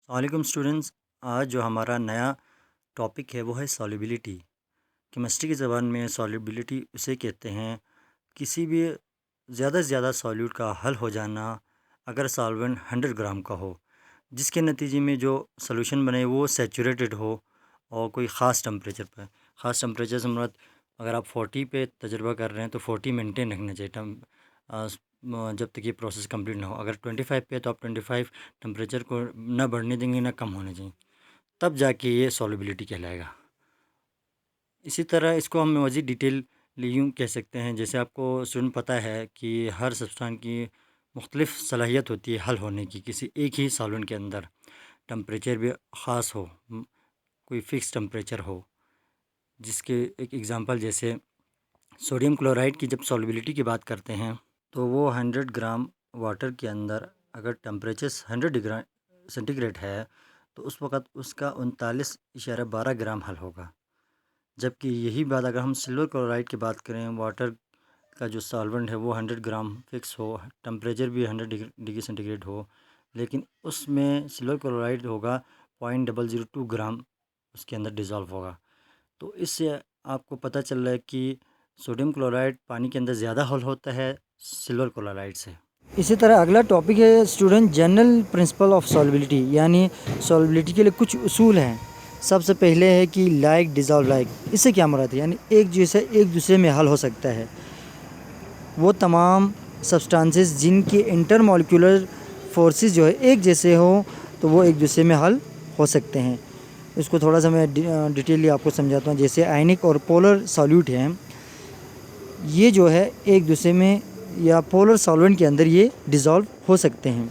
वालेकुम स्टूडेंट्स। आज जो हमारा नया टॉपिक है वो है सॉल्युबिलिटी। केमिस्ट्री की ज़बान में सॉल्युबिलिटी उसे कहते हैं किसी भी ज़्यादा से ज़्यादा सॉल्यूट का हल हो जाना अगर सॉल्वेंट 100 ग्राम का हो, जिसके नतीजे में जो सॉल्यूशन बने वो सैचुरेटेड हो और कोई ख़ास टेम्परेचर पर। ख़ास टेम्परेचर से मुराद अगर आप 40 पे तजर्बा कर रहे हैं तो 40 मेंटेन रखना चाहिए जब तक ये प्रोसेस कंप्लीट ना हो। अगर 25 पे है तो आप 25 टेम्परेचर को ना बढ़ने देंगे ना कम होने चाहिए, तब जाके ये सॉल्युबिलिटी कहलाएगा। इसी तरह इसको हम मज़ीद डिटेल यूँ कह सकते हैं, जैसे आपको स्टूडेंट पता है कि हर सब्सटेंस की मुख्तलिफ़ सलाहियत होती है हल होने की किसी एक ही सॉल्वेंट के अंदर। टेम्परेचर भी ख़ास हो, कोई फ़िक्स टेम्परेचर हो। जिसके एक एग्ज़ाम्पल जैसे सोडियम क्लोराइड की जब सॉल्युबिलिटी की बात करते हैं तो वो 100 ग्राम वाटर के अंदर अगर टेम्परेचर 100 डिग्री सेंटीग्रेड है तो उस वक़्त उसका 39.12 ग्राम हल होगा। जबकि यही बात अगर हम सिल्वर क्लोराइड की बात करें, वाटर का जो सॉल्वेंट है वो 100 ग्राम फिक्स हो, टेम्परेचर भी 100 डिग्री सेंटीग्रेड हो, लेकिन उसमें सिल्वर क्लोराइड होगा 0.002 ग्राम उसके अंदर डिज़ोल्व होगा। तो इससे आपको पता चल रहा है कि सोडियम क्लोराइड पानी के अंदर ज़्यादा हल होता है सिल्वर क्लोराइड से। इसी तरह अगला टॉपिक है student general principle of solubility, यानी सॉल्युबिलिटी के लिए कुछ उसूल हैं। सबसे पहले है कि लाइक डिज़ोल्व लाइक। इससे क्या मुराद है? यानी एक जैसे एक दूसरे में हल हो सकता है वो तमाम सब्सटेंसेस जिनके इंटरमॉलिक्यूलर फोर्सेस जो है एक जैसे हो तो वो एक दूसरे में हल हो सकते हैं। इसको थोड़ा सा मैं डिटेली आपको समझाता हूँ। जैसे आयनिक और पोलर सॉल्यूट हैं, ये जो है एक दूसरे में या पोलर सॉल्वेंट के अंदर ये डिज़ोल्व हो सकते हैं।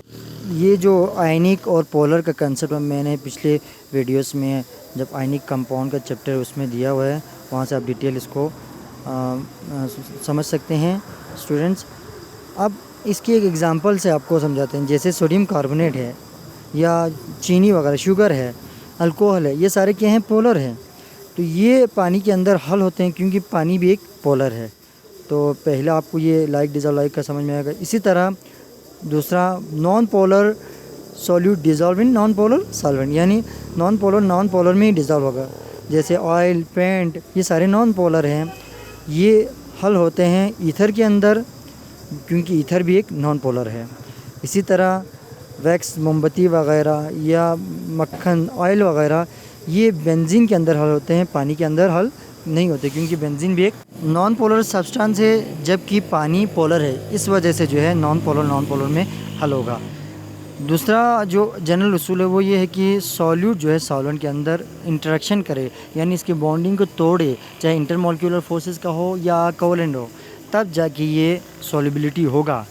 ये जो आयनिक और पोलर का कंसेप्ट मैंने पिछले वीडियोस में जब आयनिक कंपाउंड का चैप्टर उसमें दिया हुआ है, वहाँ से आप डिटेल इसको समझ सकते हैं स्टूडेंट्स। अब इसकी एक एग्ज़ाम्पल से आपको समझाते हैं। जैसे सोडियम कार्बोनेट है या चीनी वगैरह, शुगर है, अल्कोहल है, ये सारे क्या हैं? पोलर हैं। तो ये पानी के अंदर हल होते हैं क्योंकि पानी भी एक पोलर है। तो पहला आपको ये लाइक डिज़ोल्व लाइक का समझ में आएगा। इसी तरह दूसरा non polar solute dissolve in non polar solvent, यानी नॉन पोलर में ही डिज़ोल्व होगा। जैसे ऑयल, पेंट, ये सारे नॉन पोलर हैं। ये हल होते हैं ईथर के अंदर क्योंकि ईथर भी एक नॉन पोलर है। इसी तरह वैक्स, मोमबत्ती वगैरह या मक्खन, ऑयल वगैरह, ये बेंजीन के अंदर हल होते हैं, पानी के अंदर हल नहीं होते क्योंकि बेंजीन भी एक नॉन पोलर सब्सटेंस है जबकि पानी पोलर है। इस वजह से जो है नॉन पोलर में हल होगा। दूसरा जो जनरल उसूल है वो ये है कि सॉल्यूट जो है सॉल्वेंट के अंदर इंटरेक्शन करे, यानी इसकी बॉन्डिंग को तोड़े, चाहे इंटरमॉलिक्यूलर फोर्सेस का हो या कोवलेंट हो, तब जाके ये सॉल्युबिलिटी होगा।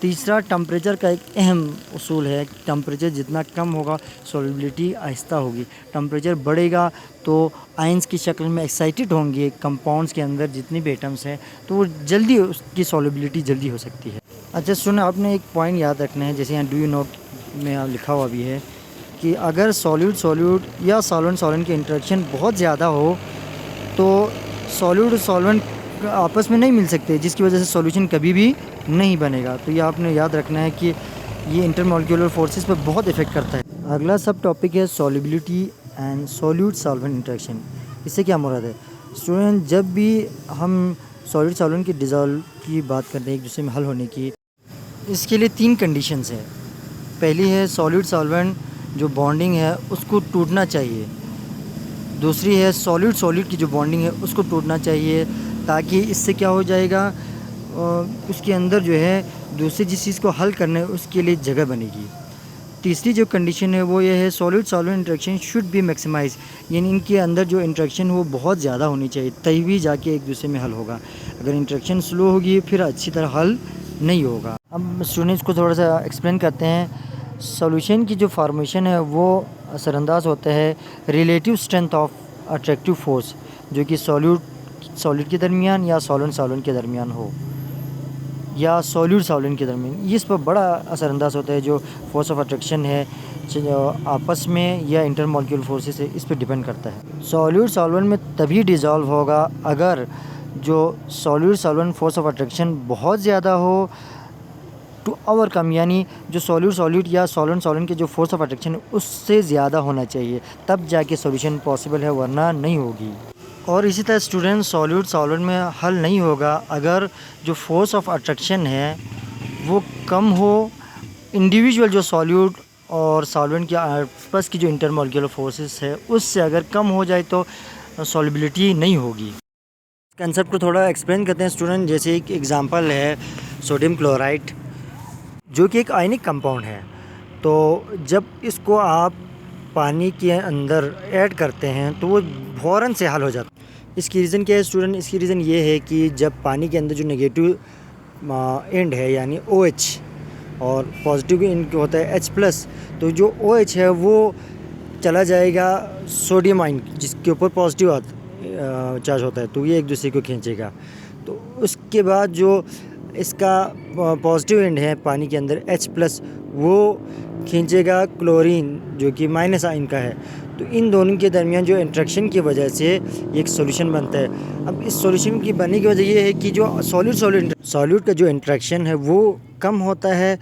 तीसरा टेम्परेचर का एक अहम उसूल है। टेम्परेचर जितना कम होगा सॉल्युबिलिटी आहिस्ता होगी, टेम्परेचर बढ़ेगा तो आयंस की शक्ल में एक्साइटेड होंगे कंपाउंड्स के अंदर जितने भी एटम्स हैं, तो वो जल्दी उसकी सॉल्युबिलिटी जल्दी हो सकती है। अच्छा सुनो, आपने एक पॉइंट याद रखना है। जैसे यहाँ डू यू नोट में लिखा हुआ भी है कि अगर सॉल्यूट या सॉल्वेंट के इंटरेक्शन बहुत ज़्यादा हो तो सॉल्यूट और सॉल्वेंट आपस में नहीं मिल सकते, जिसकी वजह से सॉल्यूशन कभी भी नहीं बनेगा। तो ये आपने याद रखना है कि ये इंटरमॉलिक्यूलर फोर्सेस पर बहुत इफ़ेक्ट करता है। अगला सब टॉपिक है solubility and solute solvent interaction. इससे क्या मुराद है स्टूडेंट? जब भी हम सॉल्यूट सॉल्वेंट की डिज़ोल्व की बात करते हैं एक दूसरे में हल होने की, इसके लिए 3 कंडीशंस हैं। पहली है सॉल्यूट सॉल्वेंट जो बॉन्डिंग है उसको टूटना चाहिए। दूसरी है सॉल्यूट की जो बॉन्डिंग है उसको टूटना चाहिए, ताकि इससे क्या हो जाएगा, उसके अंदर जो है दूसरी जिस चीज़ को हल करना है उसके लिए जगह बनेगी। तीसरी जो कंडीशन है वो ये है solute solvent interaction should be maximise, यानी इनके अंदर जो इंटरेक्शन वो बहुत ज़्यादा होनी चाहिए, तभी जाके एक दूसरे में हल होगा। अगर इंटरेक्शन स्लो होगी फिर अच्छी तरह हल नहीं होगा। अब स्टूडेंट्स को थोड़ा सा एक्सप्लेन करते हैं। सॉल्यूशन की जो फार्मेशन है वो असरअंदाज होता है relative strength of attractive force, जो कि सॉल्यूट के दरमियान या सॉल्वेंट के दरमियान हो या सॉल्वेंट के दरमियान, ये इस पर बड़ा असरअंदाज होता है। जो फोर्स ऑफ अट्रैक्शन है आपस में या इंटरमॉलिक्यूलर फोर्सेस है, इस पर डिपेंड करता है। सॉल्वेंट में तभी डिज़ोल्व होगा अगर जो सॉल्वेंट फोर्स ऑफ अट्रैक्शन बहुत ज़्यादा हो टू ओवरकम, यानी जो सॉल्यूट सॉल्यूट या सॉल्वेंट सॉल्वेंट के जो फोर्स ऑफ अट्रैक्शन है उससे ज़्यादा होना चाहिए, तब जाके सॉल्यूशन पॉसिबल है, वरना नहीं होगी। और इसी तरह स्टूडेंट सॉल्यूट सॉल्वेंट में हल नहीं होगा अगर जो फोर्स ऑफ अट्रैक्शन है वो कम हो, इंडिविजुअल जो सॉल्यूट और सॉल्वेंट के आपस की जो इंटरमॉलिक्यूलर फोर्सेस है उससे अगर कम हो जाए तो सॉल्युबिलिटी नहीं होगी। कंसेप्ट को थोड़ा एक्सप्लेन करते हैं स्टूडेंट। जैसे एक एग्जांपल है सोडियम क्लोराइड, जो कि एक आयनिक कंपाउंड है। तो जब इसको आप पानी के अंदर ऐड करते हैं तो वो फ़ौरन से हल हो जाता है। इसकी रीज़न क्या है स्टूडेंट? इसकी रीज़न ये है कि जब पानी के अंदर जो नेगेटिव एंड है यानी OH और पॉजिटिव एंड होता है H+, तो जो OH है वो चला जाएगा सोडियम आयन जिसके ऊपर पॉजिटिव चार्ज होता है, तो ये एक दूसरे को खींचेगा। तो उसके बाद जो इसका पॉजिटिव एंड है पानी के अंदर H+, वो खींचेगा क्लोरीन जो कि माइनस आयन का है। तो इन दोनों के दरमियान जो इंट्रैक्शन की वजह से एक सॉल्यूशन बनता है। अब इस सॉल्यूशन की बनने की वजह ये है कि जो सॉल्यूट का जो इंट्रैक्शन है वो कम होता है,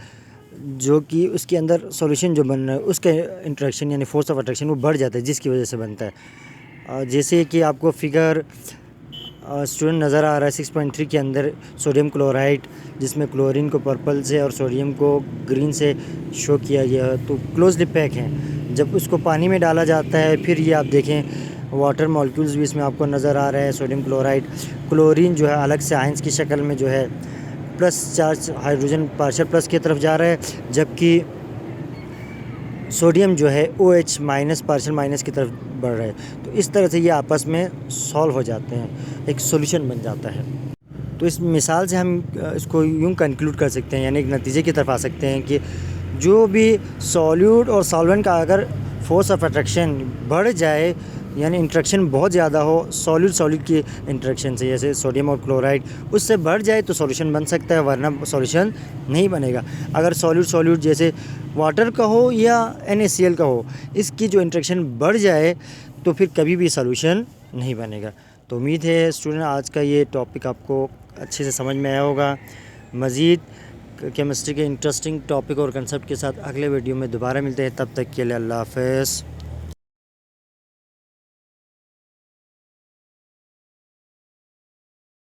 जो कि उसके अंदर सॉल्यूशन जो बन रहा है उसका इंट्रैक्शन यानी फोर्स ऑफ अट्रैक्शन वो बढ़ जाता है, जिसकी वजह से बनता है। जैसे कि आपको फिगर स्टूडेंट नज़र आ रहा है 6.3 के अंदर सोडियम क्लोराइड, जिसमें क्लोरीन को पर्पल से और सोडियम को ग्रीन से शो किया गया है, तो क्लोजली पैक हैं। जब उसको पानी में डाला जाता है फिर ये आप देखें वाटर मॉलिक्यूल्स भी इसमें आपको नज़र आ रहे हैं। सोडियम क्लोराइड, क्लोरीन जो है अलग से आयंस की शक्ल में जो है plus charge hydrogen partial plus की तरफ जा रहा है, जबकि सोडियम जो है OH माइनस पार्शियल माइनस की तरफ बढ़ रहा है। तो इस तरह से ये आपस में सॉल्व हो जाते हैं, एक सॉल्यूशन बन जाता है। तो इस मिसाल से हम इसको यूँ कंक्लूड कर सकते हैं, यानी एक नतीजे की तरफ आ सकते हैं कि जो भी सॉल्यूट और सॉल्वेंट का अगर फोर्स ऑफ अट्रैक्शन बढ़ जाए यानी इंट्रैक्शन बहुत ज़्यादा हो सॉल्यूट सॉल्यूट की इंट्रैक्शन से, जैसे सोडियम और क्लोराइड, उससे बढ़ जाए तो सॉल्यूशन बन सकता है, वरना सॉल्यूशन नहीं बनेगा। अगर सॉल्यूट सॉल्यूट जैसे वाटर का हो या NaCl का हो, इसकी जो इंट्रैक्शन बढ़ जाए तो फिर कभी भी सॉल्यूशन नहीं बनेगा। तो उम्मीद है स्टूडेंट आज का ये टॉपिक आपको अच्छे से समझ में आया होगा। मज़ीद केमिस्ट्री के इंटरेस्टिंग टॉपिक और कंसेप्ट के साथ अगले वीडियो में दोबारा मिलते हैं, तब तक के लिए अल्लाह हाफ़िज़।